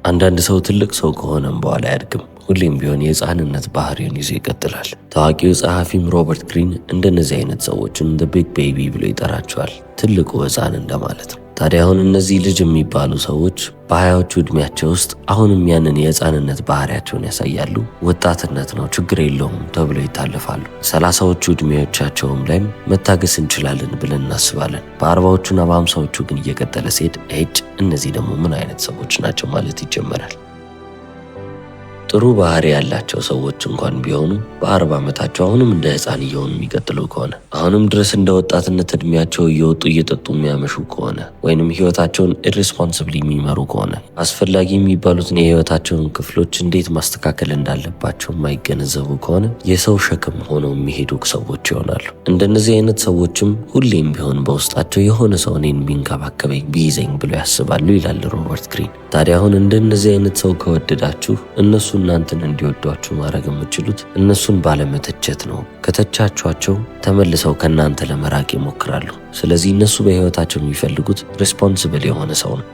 አንዳንድ ሰው ትልቅ ሰው ከሆነም በኋላ አያድግም። ሁሌም ቢሆን የሕፃንነት ባህሪውን ይዞ ይቀጥላል። ታዋቂው ጸሐፊም ሮበርት ግሪን እንደነዚህ አይነት ሰዎችን ዘ ቢግ ቤቢ ብሎ ይጠራቸዋል። ትልቁ ሕፃን እንደማለት ነው። ታዲያ አሁን እነዚህ ልጅ የሚባሉ ሰዎች በሀያዎቹ ዕድሜያቸው ውስጥ አሁንም ያንን የሕፃንነት ባህሪያቸውን ያሳያሉ። ወጣትነት ነው ችግር የለውም ተብሎ ይታለፋሉ። 30ዎቹ ዕድሜዎቻቸውም ላይም መታገስ እንችላለን ብለን እናስባለን። በ40ዎቹና በ50ዎቹ ግን እየቀጠለ ሲሄድ እነዚህ ደግሞ ምን አይነት ሰዎች ናቸው ማለት ይጀመራል። ጥሩ ባህሪ ያላቸው ሰዎች እንኳን ቢሆኑ በ40 ዓመታቸው አሁንም እንደ ሕፃን እየሆኑ የሚቀጥሉ ከሆነ አሁንም ድረስ እንደ ወጣትነት ዕድሜያቸው እየወጡ እየጠጡ የሚያመሹ ከሆነ ወይንም ሕይወታቸውን ኢሬስፖንሲብሊ የሚመሩ ከሆነ አስፈላጊ የሚባሉትን የሕይወታቸውን ክፍሎች እንዴት ማስተካከል እንዳለባቸው የማይገነዘቡ ከሆነ የሰው ሸክም ሆነው የሚሄዱ ሰዎች ይሆናሉ። እንደነዚህ አይነት ሰዎችም ሁሌም ቢሆን በውስጣቸው የሆነ ሰው እኔን ቢንከባከበኝ ቢይዘኝ ብሎ ያስባሉ ይላል ሮበርት ግሪን። ታዲያ አሁን እንደነዚህ አይነት ሰው ከወደዳችሁ እነሱ እናንተን እንዲወዷችሁ ማድረግ የምትችሉት እነሱን ባለመተቸት ነው። ከተቻቿቸው ተመልሰው ከእናንተ ለመራቅ ይሞክራሉ። ስለዚህ እነሱ በሕይወታቸው የሚፈልጉት ሬስፖንሲብል የሆነ ሰው ነው።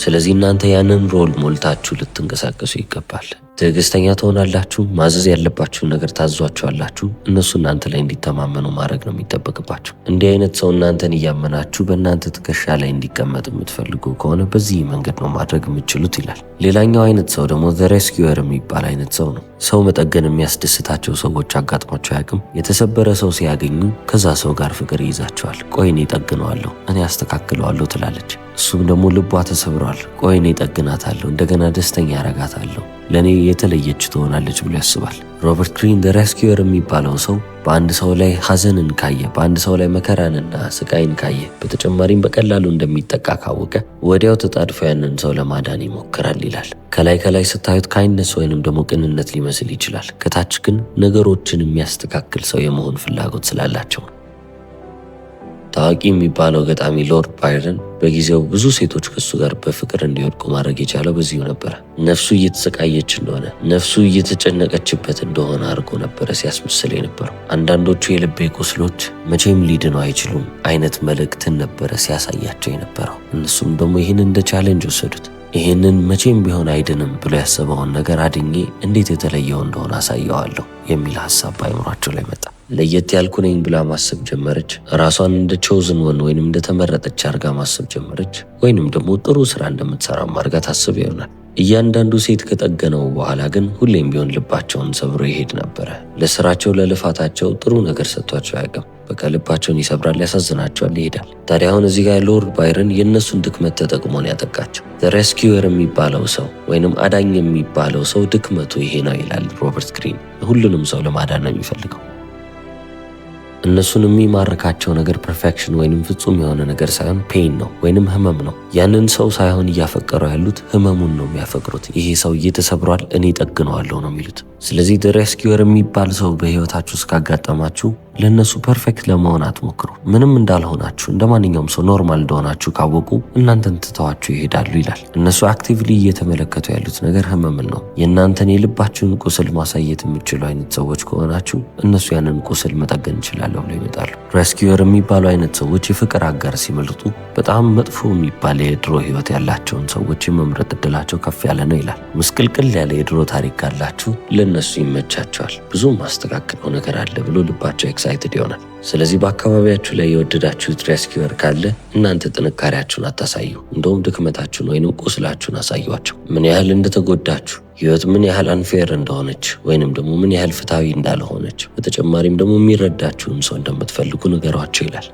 ስለዚህ እናንተ ያንን ሮል ሞልታችሁ ልትንቀሳቀሱ ይገባል። ትዕግስተኛ ትሆናላችሁ። ማዘዝ ያለባችሁን ነገር ታዟቸዋላችሁ። እነሱ እናንተ ላይ እንዲተማመኑ ማድረግ ነው የሚጠበቅባችሁ። እንዲህ አይነት ሰው እናንተን እያመናችሁ በእናንተ ትከሻ ላይ እንዲቀመጥ የምትፈልጉ ከሆነ በዚህ መንገድ ነው ማድረግ የምትችሉት ይላል። ሌላኛው አይነት ሰው ደግሞ ዘ ሬስኪዩር የሚባል አይነት ሰው ነው። ሰው መጠገን የሚያስደስታቸው ሰዎች አጋጥሟቸው አያውቅም? የተሰበረ ሰው ሲያገኙ ከዛ ሰው ጋር ፍቅር ይይዛቸዋል። ቆይ እኔ እጠግነዋለሁ፣ እኔ አስተካክለዋለሁ ትላለች። እሱም ደግሞ ልቧ ተሰብሯል። ቆይ እኔ እጠግናታለሁ፣ እንደገና ደስተኛ ያረጋታለሁ፣ ለእኔ የተለየች ትሆናለች ብሎ ያስባል። ሮበርት ግሪን ዘ ሬስኪዩር የሚባለው ሰው በአንድ ሰው ላይ ሐዘንን ካየ፣ በአንድ ሰው ላይ መከራንና ስቃይን ካየ፣ በተጨማሪም በቀላሉ እንደሚጠቃ ካወቀ ወዲያው ተጣድፎ ያንን ሰው ለማዳን ይሞክራል ይላል። ከላይ ስታዩት ካይንድነስ ወይንም ደግሞ ቅንነት ሊመስል ይችላል። ከታች ግን ነገሮችን የሚያስተካክል ሰው የመሆን ፍላጎት ስላላቸው ነው። ታዋቂ የሚባለው ገጣሚ ሎርድ ባይረን በጊዜው ብዙ ሴቶች ከሱ ጋር በፍቅር እንዲወድቁ ማድረግ የቻለው በዚሁ ነበረ። ነፍሱ እየተሰቃየች እንደሆነ፣ ነፍሱ እየተጨነቀችበት እንደሆነ አድርጎ ነበረ ሲያስመስል የነበረው። አንዳንዶቹ የልቤ ቁስሎች መቼም ሊድኑ አይችሉም አይነት መልእክትን ነበረ ሲያሳያቸው የነበረው። እነሱም ደግሞ ይህን እንደ ቻሌንጅ ወሰዱት። ይህንን መቼም ቢሆን አይድንም ብሎ ያሰበውን ነገር አድኜ እንዴት የተለየው እንደሆነ አሳየዋለሁ የሚል ሀሳብ በአይምሯቸው ላይ መጣ። ለየት ያልኩ ነኝ ብላ ማሰብ ጀመረች። ራሷን እንደ ቾዝን ወን ወይንም እንደተመረጠች አርጋ ማሰብ ጀመረች። ወይንም ደግሞ ጥሩ ስራ እንደምትሰራ አርጋ ታስብ ይሆናል። እያንዳንዱ ሴት ከጠገነው በኋላ ግን ሁሌም ቢሆን ልባቸውን ሰብሮ ይሄድ ነበረ። ለስራቸው ለልፋታቸው ጥሩ ነገር ሰጥቷቸው አያውቅም። በቃ ልባቸውን ይሰብራል፣ ያሳዝናቸዋል፣ ይሄዳል። ታዲያ አሁን እዚህ ጋር ሎርድ ባይረን የእነሱን ድክመት ተጠቅሞን ያጠቃቸው። ሬስኪዩር የሚባለው ሰው ወይንም አዳኝ የሚባለው ሰው ድክመቱ ይሄ ነው ይላል ሮበርት ግሪን። ሁሉንም ሰው ለማዳን ነው የሚፈልገው። እነሱን የሚማርካቸው ነገር ፐርፌክሽን ወይንም ፍጹም የሆነ ነገር ሳይሆን ፔን ነው ወይንም ህመም ነው። ያንን ሰው ሳይሆን እያፈቀሩ ያሉት ህመሙን ነው የሚያፈቅሩት። ይሄ ሰው እየተሰብሯል፣ እኔ ጠግነዋለሁ ነው የሚሉት። ስለዚህ ሬስኪዩር የሚባል ሰው በህይወታችሁ እስካጋጠማችሁ ለእነሱ ፐርፌክት ለመሆን አትሞክሩ። ምንም እንዳልሆናችሁ እንደ ማንኛውም ሰው ኖርማል እንደሆናችሁ ካወቁ እናንተን ትተዋችሁ ይሄዳሉ ይላል። እነሱ አክቲቭሊ እየተመለከቱ ያሉት ነገር ህመምን ነው። የእናንተን የልባችሁን ቁስል ማሳየት የምትችሉ አይነት ሰዎች ከሆናችሁ እነሱ ያንን ቁስል መጠገን እንችላለሁ ብለው ይመጣሉ። ሬስኪዩር የሚባሉ አይነት ሰዎች የፍቅር አጋር ሲመልጡ በጣም መጥፎ የሚባል የድሮ ህይወት ያላቸውን ሰዎች የመምረጥ እድላቸው ከፍ ያለ ነው ይላል። ምስቅልቅል ያለ የድሮ ታሪክ ካላችሁ ለእነሱ ይመቻቸዋል። ብዙ ማስተካከለው ነገር አለ ብሎ ልባቸው ኤክሳይትድ ይሆናል። ስለዚህ በአካባቢያችሁ ላይ የወደዳችሁት ሬስኪዩር ካለ እናንተ ጥንካሬያችሁን አታሳዩ። እንደውም ድክመታችሁን ወይንም ቁስላችሁን አሳዩአቸው። ምን ያህል እንደተጎዳችሁ፣ ህይወት ምን ያህል አንፌር እንደሆነች ወይንም ደግሞ ምን ያህል ፍትሃዊ እንዳልሆነች፣ በተጨማሪም ደግሞ የሚረዳችሁን ሰው እንደምትፈልጉ ንገሯቸው ይላል።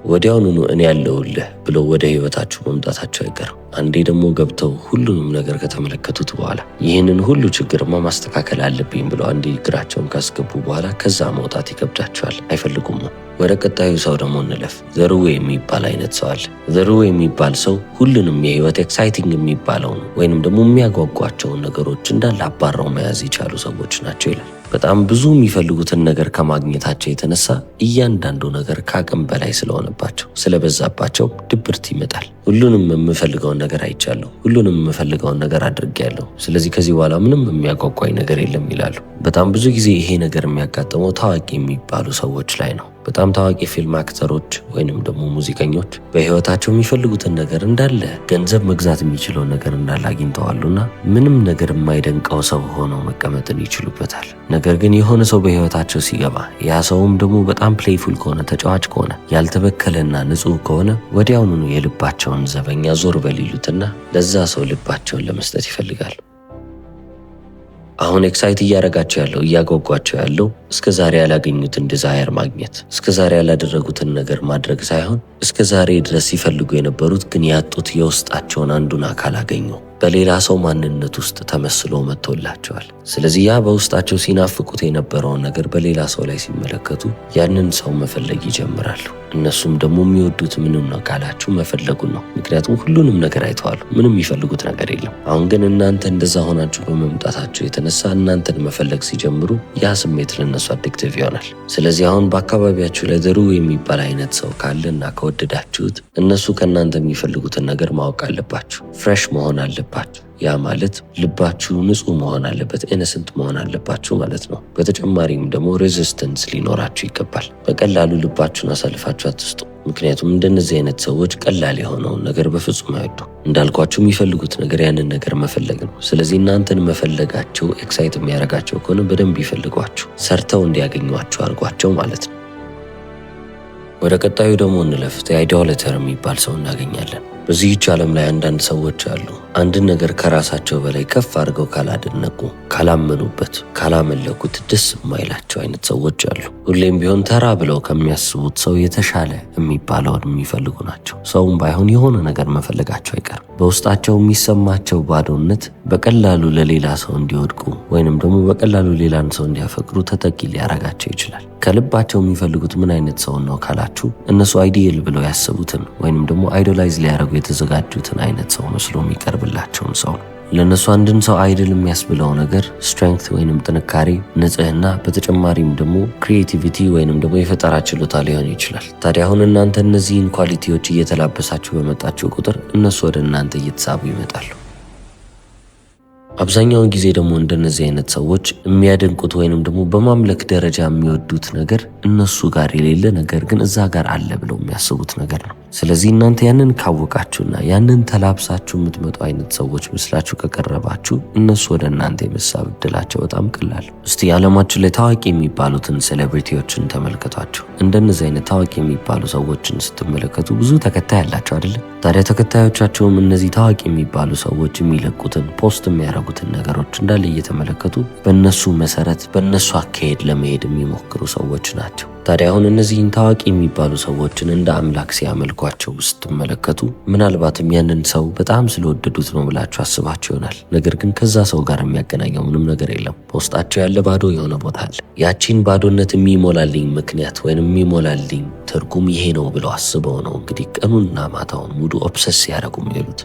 ወዲያውኑ እኔ ያለሁልህ ብለው ወደ ህይወታችሁ መምጣታቸው አይቀርም። አንዴ ደግሞ ገብተው ሁሉንም ነገር ከተመለከቱት በኋላ ይህንን ሁሉ ችግርማ ማስተካከል አለብኝ ብለው አንዴ እግራቸውን ካስገቡ በኋላ ከዛ መውጣት ይከብዳቸዋል፣ አይፈልጉም። ወደ ቀጣዩ ሰው ደግሞ እንለፍ። ዘሩዌ የሚባል አይነት ሰው አለ። ዘሩዌ የሚባል ሰው ሁሉንም የህይወት ኤክሳይቲንግ የሚባለውን ወይንም ደግሞ የሚያጓጓቸውን ነገሮች እንዳለ አባረው መያዝ የቻሉ ሰዎች ናቸው ይላል። በጣም ብዙ የሚፈልጉትን ነገር ከማግኘታቸው የተነሳ እያንዳንዱ ነገር ከአቅም በላይ ስለሆነባቸው ስለበዛባቸው ድብርት ይመጣል። ሁሉንም የምፈልገውን ነገር አይቻለሁ፣ ሁሉንም የምፈልገውን ነገር አድርጌያለሁ፣ ስለዚህ ከዚህ በኋላ ምንም የሚያጓጓኝ ነገር የለም ይላሉ። በጣም ብዙ ጊዜ ይሄ ነገር የሚያጋጥመው ታዋቂ የሚባሉ ሰዎች ላይ ነው። በጣም ታዋቂ ፊልም አክተሮች ወይንም ደግሞ ሙዚቀኞች በህይወታቸው የሚፈልጉትን ነገር እንዳለ ገንዘብ መግዛት የሚችለው ነገር እንዳለ አግኝተዋሉና ምንም ነገር የማይደንቀው ሰው ሆነው መቀመጥን ይችሉበታል። ነገር ግን የሆነ ሰው በህይወታቸው ሲገባ ያ ሰውም ደግሞ በጣም ፕሌይፉል ከሆነ ተጫዋች ከሆነ ያልተበከለና ንጹህ ከሆነ ወዲያውኑ የልባቸውን ዘበኛ ዞር በል ይሉትና ለዛ ሰው ልባቸውን ለመስጠት ይፈልጋሉ። አሁን ኤክሳይት እያደረጋቸው ያለው እያጓጓቸው ያለው እስከ ዛሬ ያላገኙትን ዲዛየር ማግኘት፣ እስከ ዛሬ ያላደረጉትን ነገር ማድረግ ሳይሆን እስከ ዛሬ ድረስ ሲፈልጉ የነበሩት ግን ያጡት የውስጣቸውን አንዱን አካል አገኙ። በሌላ ሰው ማንነት ውስጥ ተመስሎ መጥቶላቸዋል። ስለዚህ ያ በውስጣቸው ሲናፍቁት የነበረውን ነገር በሌላ ሰው ላይ ሲመለከቱ ያንን ሰው መፈለግ ይጀምራሉ። እነሱም ደግሞ የሚወዱት ምንም ነው ካላችሁ መፈለጉን ነው። ምክንያቱም ሁሉንም ነገር አይተዋሉ። ምንም የሚፈልጉት ነገር የለም። አሁን ግን እናንተ እንደዛ ሆናችሁ በመምጣታችሁ የተነሳ እናንተን መፈለግ ሲጀምሩ ያ ስሜት ለነሱ አዲክቲቭ ይሆናል። ስለዚህ አሁን በአካባቢያችሁ ላይ ጥሩ የሚባል አይነት ሰው ካለና ከወደዳችሁት እነሱ ከእናንተ የሚፈልጉትን ነገር ማወቅ አለባችሁ። ፍሬሽ መሆን አለባችሁ። ያ ማለት ልባችሁ ንጹህ መሆን አለበት፣ ኢነሰንት መሆን አለባችሁ ማለት ነው። በተጨማሪም ደግሞ ሬዚስተንስ ሊኖራችሁ ይገባል። በቀላሉ ልባችሁን አሳልፋችሁ አትስጡ። ምክንያቱም እንደነዚህ አይነት ሰዎች ቀላል የሆነውን ነገር በፍጹም አይወዱ። እንዳልኳችሁ የሚፈልጉት ነገር ያንን ነገር መፈለግ ነው። ስለዚህ እናንተን መፈለጋቸው ኤክሳይት የሚያደርጋቸው ከሆነ በደንብ ይፈልጓችሁ፣ ሰርተው እንዲያገኟችሁ አድርጓቸው ማለት ነው። ወደ ቀጣዩ ደግሞ እንለፍ። አይዶላተር የሚባል ሰው እናገኛለን። በዚህች ዓለም ላይ አንዳንድ ሰዎች አሉ አንድን ነገር ከራሳቸው በላይ ከፍ አድርገው ካላደነቁ፣ ካላመኑበት፣ ካላመለኩት ደስ የማይላቸው አይነት ሰዎች አሉ። ሁሌም ቢሆን ተራ ብለው ከሚያስቡት ሰው የተሻለ የሚባለውን የሚፈልጉ ናቸው። ሰውም ባይሆን የሆነ ነገር መፈለጋቸው አይቀርም። በውስጣቸው የሚሰማቸው ባዶነት በቀላሉ ለሌላ ሰው እንዲወድቁ ወይንም ደግሞ በቀላሉ ሌላን ሰው እንዲያፈቅሩ ተጠቂ ሊያረጋቸው ይችላል። ከልባቸው የሚፈልጉት ምን አይነት ሰው ነው ካላችሁ እነሱ አይዲየል ብለው ያሰቡትን ወይንም ደግሞ አይዶላይዝ ሊያረጉ የተዘጋጁትን አይነት ሰው መስሎ የሚቀርብላቸውን ሰው ነው። ለነሱ አንድን ሰው አይድል የሚያስብለው ነገር ስትሬንግት ወይንም ጥንካሬ፣ ንጽህና፣ በተጨማሪም ደግሞ ክሪኤቲቪቲ ወይንም ደግሞ የፈጠራ ችሎታ ሊሆን ይችላል። ታዲያ አሁን እናንተ እነዚህን ኳሊቲዎች እየተላበሳችሁ በመጣችሁ ቁጥር እነሱ ወደ እናንተ እየተሳቡ ይመጣሉ። አብዛኛውን ጊዜ ደግሞ እንደነዚህ አይነት ሰዎች የሚያደንቁት ወይንም ደግሞ በማምለክ ደረጃ የሚወዱት ነገር እነሱ ጋር የሌለ ነገር ግን እዛ ጋር አለ ብለው የሚያስቡት ነገር ነው። ስለዚህ እናንተ ያንን ካወቃችሁና ያንን ተላብሳችሁ የምትመጡ አይነት ሰዎች ምስላችሁ ከቀረባችሁ እነሱ ወደ እናንተ የመሳብ እድላቸው በጣም ቀላል። እስቲ ዓለማችን ላይ ታዋቂ የሚባሉትን ሴሌብሪቲዎችን ተመልከቷቸው። እንደነዚህ አይነት ታዋቂ የሚባሉ ሰዎችን ስትመለከቱ ብዙ ተከታይ ያላቸው አይደለ? ታዲያ ተከታዮቻቸውም እነዚህ ታዋቂ የሚባሉ ሰዎች የሚለቁትን ፖስት የሚያደርጉትን ነገሮች እንዳለ እየተመለከቱ በእነሱ መሰረት በእነሱ አካሄድ ለመሄድ የሚሞክሩ ሰዎች ናቸው። ታዲያ አሁን እነዚህን ታዋቂ የሚባሉ ሰዎችን እንደ አምላክ ሲያመልኳቸው ስትመለከቱ ምናልባትም ያንን ሰው በጣም ስለወደዱት ነው ብላችሁ አስባችሁ ይሆናል። ነገር ግን ከዛ ሰው ጋር የሚያገናኘው ምንም ነገር የለም። በውስጣቸው ያለ ባዶ የሆነ ቦታ አለ። ያቺን ባዶነት የሚሞላልኝ ምክንያት ወይም የሚሞላልኝ ትርጉም ይሄ ነው ብለው አስበው ነው እንግዲህ ቀኑንና ማታውን ሙሉ ኦብሰስ ሲያደርጉ የሚሉት።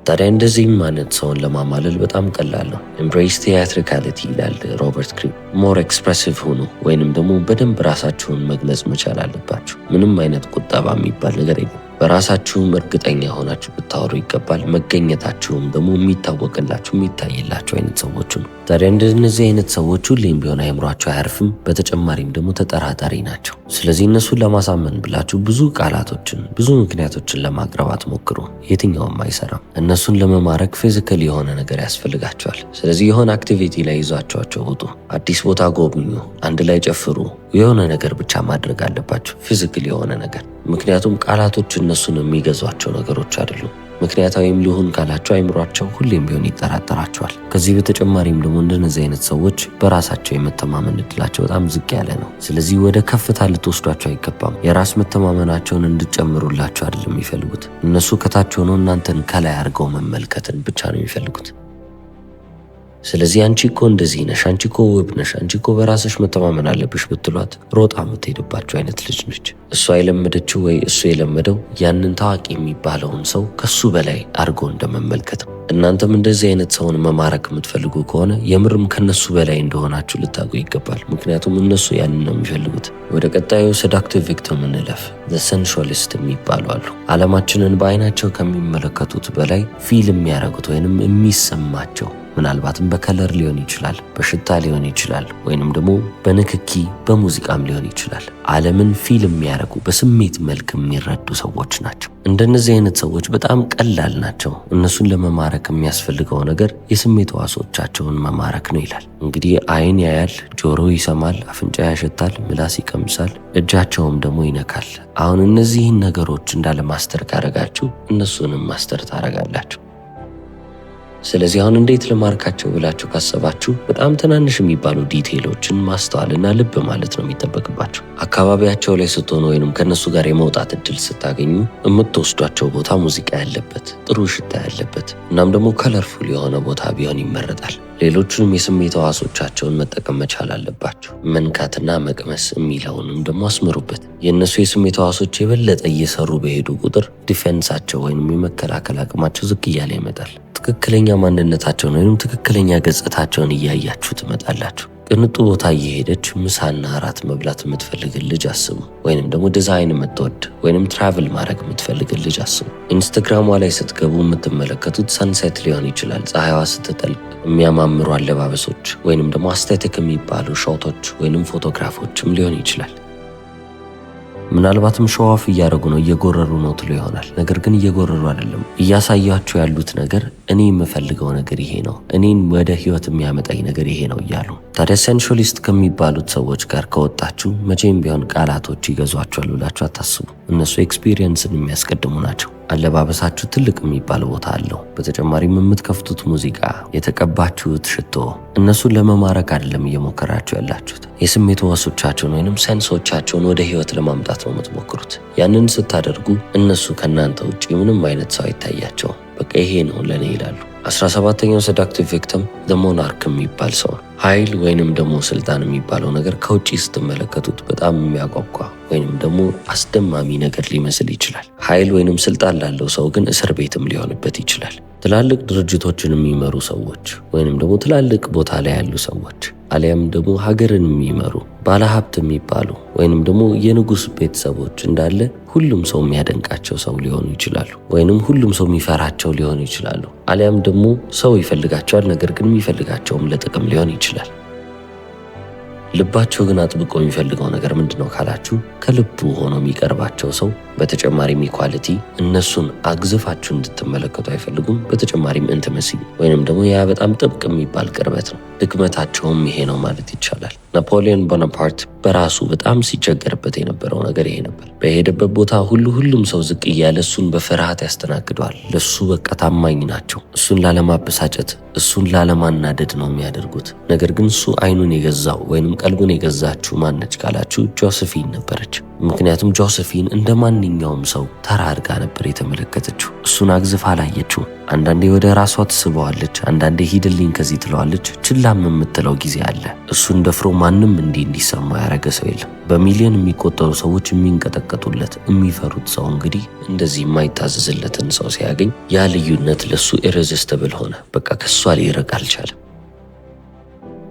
ታዲያ እንደዚህም አይነት ሰውን ለማማለል በጣም ቀላል ነው። ኤምብሬስ ቲያትሪካሊቲ ይላል ሮበርት ግሪን። ሞር ኤክስፕሬሲቭ ሁኑ ወይንም ደግሞ በደንብ ራሳችሁን መግለጽ መቻል አለባችሁ። ምንም አይነት ቁጠባ የሚባል ነገር የለም። በራሳችሁም እርግጠኛ ሆናችሁ ብታወሩ ይገባል። መገኘታችሁም ደግሞ የሚታወቅላችሁ የሚታይላችሁ አይነት ሰዎች ነው። ታዲያ እንደነዚህ አይነት ሰዎች ሁሌም ቢሆን አይምሯቸው አያርፍም። በተጨማሪም ደግሞ ተጠራጣሪ ናቸው። ስለዚህ እነሱን ለማሳመን ብላችሁ ብዙ ቃላቶችን፣ ብዙ ምክንያቶችን ለማቅረብ አትሞክሩ። የትኛውም አይሰራም። እነሱን ለመማረክ ፊዚካል የሆነ ነገር ያስፈልጋቸዋል። ስለዚህ የሆነ አክቲቪቲ ላይ ይዟቸዋቸው ውጡ። አዲስ ቦታ ጎብኙ፣ አንድ ላይ ጨፍሩ። የሆነ ነገር ብቻ ማድረግ አለባቸው፣ ፊዚካል የሆነ ነገር። ምክንያቱም ቃላቶች እነሱን የሚገዟቸው ነገሮች አይደሉም። ምክንያታዊም ሊሆን ካላቸው አይምሯቸው ሁሌም ቢሆን ይጠራጠራቸዋል። ከዚህ በተጨማሪም ደግሞ እንደነዚህ አይነት ሰዎች በራሳቸው የመተማመን እድላቸው በጣም ዝቅ ያለ ነው። ስለዚህ ወደ ከፍታ ልትወስዷቸው አይገባም። የራስ መተማመናቸውን እንድጨምሩላቸው አይደለም የሚፈልጉት። እነሱ ከታች ሆነው እናንተን ከላይ አድርገው መመልከትን ብቻ ነው የሚፈልጉት። ስለዚህ አንቺ እኮ እንደዚህ ነሽ፣ አንቺ እኮ ውብ ነሽ፣ አንቺ እኮ በራስሽ መተማመን አለብሽ ብትሏት ሮጣ የምትሄድባቸው አይነት ልጅ ነች። እሷ የለመደችው ወይ እሱ የለመደው ያንን ታዋቂ የሚባለውን ሰው ከሱ በላይ አድርጎ እንደመመልከት ነው። እናንተም እንደዚህ አይነት ሰውን መማረክ የምትፈልጉ ከሆነ የምርም ከነሱ በላይ እንደሆናችሁ ልታውቁ ይገባል። ምክንያቱም እነሱ ያንን ነው የሚፈልጉት። ወደ ቀጣዩ ሰዳክቲቭ ቪክቲም እንለፍ። ሰንሹዋሊስት የሚባሉ አሉ። ዓለማችንን በአይናቸው ከሚመለከቱት በላይ ፊል የሚያደርጉት ወይንም የሚሰማቸው ምናልባትም በከለር ሊሆን ይችላል፣ በሽታ ሊሆን ይችላል፣ ወይንም ደግሞ በንክኪ በሙዚቃም ሊሆን ይችላል። ዓለምን ፊልም የሚያደርጉ በስሜት መልክ የሚረዱ ሰዎች ናቸው። እንደነዚህ አይነት ሰዎች በጣም ቀላል ናቸው። እነሱን ለመማረክ የሚያስፈልገው ነገር የስሜት ሕዋሶቻቸውን መማረክ ነው ይላል። እንግዲህ ዓይን ያያል፣ ጆሮ ይሰማል፣ አፍንጫ ያሸታል፣ ምላስ ይቀምሳል፣ እጃቸውም ደግሞ ይነካል። አሁን እነዚህን ነገሮች እንዳለ ማስተር ካረጋችሁ እነሱንም ማስተር ታረጋላችሁ። ስለዚህ አሁን እንዴት ልማርካቸው ብላችሁ ካሰባችሁ በጣም ትናንሽ የሚባሉ ዲቴይሎችን ማስተዋልና ልብ ማለት ነው የሚጠበቅባቸው። አካባቢያቸው ላይ ስትሆኑ ወይንም ከነሱ ጋር የመውጣት እድል ስታገኙ የምትወስዷቸው ቦታ ሙዚቃ ያለበት፣ ጥሩ ሽታ ያለበት እናም ደግሞ ከለርፉል የሆነ ቦታ ቢሆን ይመረጣል። ሌሎቹንም የስሜት ሕዋሶቻቸውን መጠቀም መቻል አለባቸው። መንካትና መቅመስ የሚለውንም ደግሞ አስምሩበት። የእነሱ የስሜት ሕዋሶች የበለጠ እየሰሩ በሄዱ ቁጥር ዲፌንሳቸው ወይም የመከላከል አቅማቸው ዝቅ እያለ ይመጣል። ትክክለኛ ማንነታቸውን ወይም ትክክለኛ ገጽታቸውን እያያችሁ ትመጣላችሁ። ቅንጡ ቦታ እየሄደች ምሳና እራት መብላት የምትፈልግን ልጅ አስቡ። ወይንም ደግሞ ዲዛይን የምትወድ ወይንም ትራቭል ማድረግ የምትፈልግን ልጅ አስቡ። ኢንስታግራሟ ላይ ስትገቡ የምትመለከቱት ሰንሴት ሊሆን ይችላል፣ ፀሐይዋ ስትጠልቅ፣ የሚያማምሩ አለባበሶች ወይንም ደግሞ አስቴቲክ የሚባሉ ሾቶች ወይንም ፎቶግራፎችም ሊሆን ይችላል። ምናልባትም ሾዋፍ እያደረጉ ነው፣ እየጎረሩ ነው ትሎ ይሆናል። ነገር ግን እየጎረሩ አይደለም። እያሳያችሁ ያሉት ነገር እኔ የምፈልገው ነገር ይሄ ነው፣ እኔን ወደ ህይወት የሚያመጣኝ ነገር ይሄ ነው እያሉ። ታዲያ ሴንሹሊስት ከሚባሉት ሰዎች ጋር ከወጣችሁ መቼም ቢሆን ቃላቶች ይገዟቸዋል ብላችሁ አታስቡ። እነሱ ኤክስፒሪየንስን የሚያስቀድሙ ናቸው። አለባበሳችሁ ትልቅ የሚባል ቦታ አለው። በተጨማሪም የምትከፍቱት ሙዚቃ፣ የተቀባችሁት ሽቶ እነሱን ለመማረክ አይደለም እየሞከራችሁ ያላችሁት። የስሜት ሕዋሶቻቸውን ወይንም ሴንሶቻቸውን ወደ ህይወት ለማምጣት ነው የምትሞክሩት። ያንን ስታደርጉ እነሱ ከእናንተ ውጭ ምንም አይነት ሰው አይታያቸውም። በቃ ይሄ ነው ለእኔ ይላሉ። 17ኛው ሰዳክቲቭ ቪክቲም ዘ ሞናርክ የሚባል ሰው ነው። ኃይል ወይንም ደግሞ ስልጣን የሚባለው ነገር ከውጭ ስትመለከቱት በጣም የሚያጓጓ ወይንም ደግሞ አስደማሚ ነገር ሊመስል ይችላል። ኃይል ወይንም ስልጣን ላለው ሰው ግን እስር ቤትም ሊሆንበት ይችላል። ትላልቅ ድርጅቶችን የሚመሩ ሰዎች ወይንም ደግሞ ትላልቅ ቦታ ላይ ያሉ ሰዎች አሊያም ደግሞ ሀገርን የሚመሩ ባለሀብት የሚባሉ ወይንም ደግሞ የንጉሥ ቤተሰቦች እንዳለ ሁሉም ሰው የሚያደንቃቸው ሰው ሊሆኑ ይችላሉ። ወይንም ሁሉም ሰው የሚፈራቸው ሊሆኑ ይችላሉ። አሊያም ደግሞ ሰው ይፈልጋቸዋል፣ ነገር ግን የሚፈልጋቸውም ለጥቅም ሊሆን ይችላል። ልባቸው ግን አጥብቆ የሚፈልገው ነገር ምንድነው ካላችሁ ከልቡ ሆኖ የሚቀርባቸው ሰው። በተጨማሪም ኢኳሊቲ፣ እነሱን አግዝፋችሁ እንድትመለከቱ አይፈልጉም። በተጨማሪም ኢንቲመሲ ወይንም ደግሞ ያ በጣም ጥብቅ የሚባል ቅርበት ነው። ድክመታቸውም ይሄ ነው ማለት ይቻላል። ናፖሊዮን ቦናፓርት በራሱ በጣም ሲቸገርበት የነበረው ነገር ይሄ ነበር። በሄደበት ቦታ ሁሉም ሰው ዝቅ እያለ እሱን በፍርሃት ያስተናግደዋል። ለሱ በቃ ታማኝ ናቸው። እሱን ላለማበሳጨት፣ እሱን ላለማናደድ ነው የሚያደርጉት። ነገር ግን እሱ አይኑን የገዛው ወይንም ቀልቡን የገዛችሁ ማነች ካላችሁ ጆሴፊን ነበረች። ምክንያቱም ጆሴፊን እንደ ማንኛውም ሰው ተራ አድርጋ ነበር የተመለከተችው። እሱን አግዝፋ አላየችው። አንዳንዴ ወደ ራሷ ትስበዋለች፣ አንዳንዴ ሂድልኝ ከዚህ ትለዋለች። ችላም የምትለው ጊዜ አለ። እሱን ደፍሮ ማንም እንዲሰማው ያደረገ ሰው የለም። በሚሊዮን የሚቆጠሩ ሰዎች የሚንቀጠቀጡለት የሚፈሩት ሰው እንግዲህ እንደዚህ የማይታዘዝለትን ሰው ሲያገኝ ያ ልዩነት ለሱ ኢሬዚስቲብል ሆነ። በቃ ከሷ ሊርቅ አልቻለም።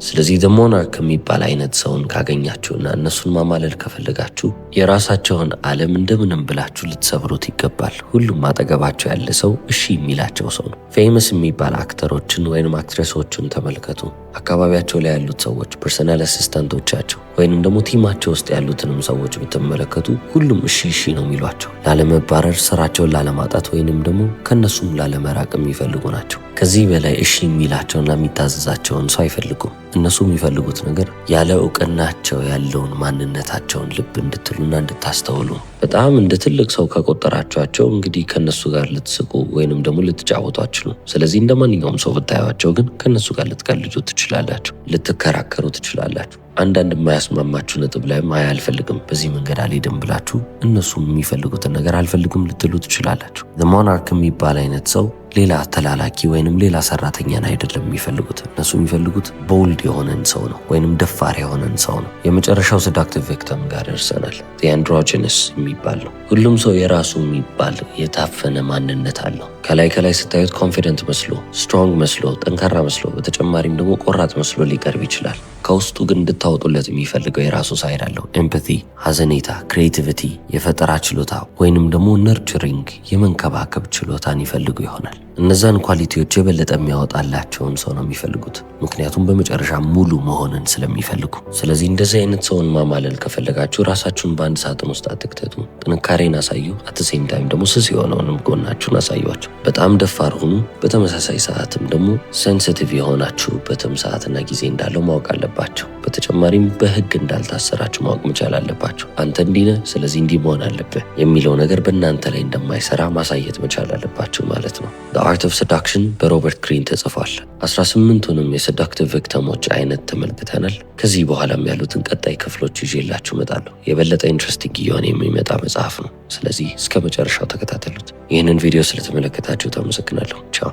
ስለዚህ ዘ ሞናርክ የሚባል አይነት ሰውን ካገኛችሁና እነሱን ማማለል ከፈለጋችሁ የራሳቸውን ዓለም እንደምንም ብላችሁ ልትሰብሩት ይገባል። ሁሉም አጠገባቸው ያለ ሰው እሺ የሚላቸው ሰው ነው። ፌመስ የሚባል አክተሮችን ወይንም አክትረሶችን ተመልከቱ። አካባቢያቸው ላይ ያሉት ሰዎች፣ ፐርሰናል አሲስታንቶቻቸው ወይንም ደግሞ ቲማቸው ውስጥ ያሉትንም ሰዎች ብትመለከቱ ሁሉም እሺ ነው የሚሏቸው። ላለመባረር፣ ስራቸውን ላለማጣት ወይንም ደግሞ ከነሱም ላለመራቅ የሚፈልጉ ናቸው። ከዚህ በላይ እሺ የሚላቸውና የሚታዘዛቸውን ሰው አይፈልጉም። እነሱ የሚፈልጉት ነገር ያለ እውቅናቸው ያለውን ማንነታቸውን ልብ እንድትሉና እንድታስተውሉ። በጣም እንደ ትልቅ ሰው ከቆጠራቸዋቸው እንግዲህ ከነሱ ጋር ልትስቁ ወይንም ደግሞ ልትጫወቱ አትችሉም። ስለዚህ እንደ ማንኛውም ሰው ብታዩዋቸው ግን ከነሱ ጋር ልትቀልዱ ትችላላችሁ፣ ልትከራከሩ ትችላላችሁ። አንዳንድ የማያስማማችሁ ነጥብ ላይም አልፈልግም፣ በዚህ መንገድ አልሄድም ብላችሁ እነሱም የሚፈልጉትን ነገር አልፈልጉም ልትሉ ትችላላችሁ። ዘ ሞናርክ የሚባል አይነት ሰው ሌላ ተላላኪ ወይንም ሌላ ሰራተኛን አይደለም የሚፈልጉት። እነሱ የሚፈልጉት ቦልድ የሆነን ሰው ነው ወይንም ደፋር የሆነን ሰው ነው። የመጨረሻው ሰዳክቲቭ ቪክቲም ጋር ደርሰናል። አንድሮጂነስ የሚባል ነው። ሁሉም ሰው የራሱ የሚባል የታፈነ ማንነት አለው። ከላይ ስታዩት ኮንፊደንት መስሎ፣ ስትሮንግ መስሎ፣ ጠንካራ መስሎ፣ በተጨማሪም ደግሞ ቆራጥ መስሎ ሊቀርብ ይችላል። ከውስጡ ግን እንድታወጡለት የሚፈልገው የራሱ ሳይድ አለው። ኤምፓቲ፣ ሐዘኔታ፣ ክሬቲቪቲ፣ የፈጠራ ችሎታ ወይንም ደግሞ ነርቸሪንግ የመንከባከብ ችሎታን ይፈልጉ ይሆናል። እነዛን ኳሊቲዎች የበለጠ የሚያወጣላቸውን ሰው ነው የሚፈልጉት፣ ምክንያቱም በመጨረሻ ሙሉ መሆንን ስለሚፈልጉ። ስለዚህ እንደዚህ አይነት ሰውን ማማለል ከፈለጋችሁ ራሳችሁን በአንድ ሳጥን ውስጥ አትክተቱ። ጥንካሬን አሳዩ፣ አትሴም ታይም ደግሞ ስስ የሆነውንም ጎናችሁን አሳዩቸው። በጣም ደፋር ሁኑ፣ በተመሳሳይ ሰዓትም ደግሞ ሴንሲቲቭ የሆናችሁበትም ሰዓትና ጊዜ እንዳለው ማወቅ አለባቸው። በተጨማሪም በህግ እንዳልታሰራችሁ ማወቅ መቻል አለባቸው። አንተ እንዲህ ነህ ስለዚህ እንዲህ መሆን አለብህ የሚለው ነገር በእናንተ ላይ እንደማይሰራ ማሳየት መቻል አለባችሁ ማለት ነው። The Art of Seduction በሮበርት ግሪን ተጽፏል። 18ቱንም የሰዳክቲቭ ቪክቲሞች አይነት ተመልክተናል። ከዚህ በኋላም ያሉትን ቀጣይ ክፍሎች ይዤላችሁ እመጣለሁ። የበለጠ ኢንትረስቲንግ እየሆነ የሚመጣ መጽሐፍ ነው። ስለዚህ እስከ መጨረሻው ተከታተሉት። ይህንን ቪዲዮ ስለተመለከታችሁ አመሰግናለሁ። ቻው።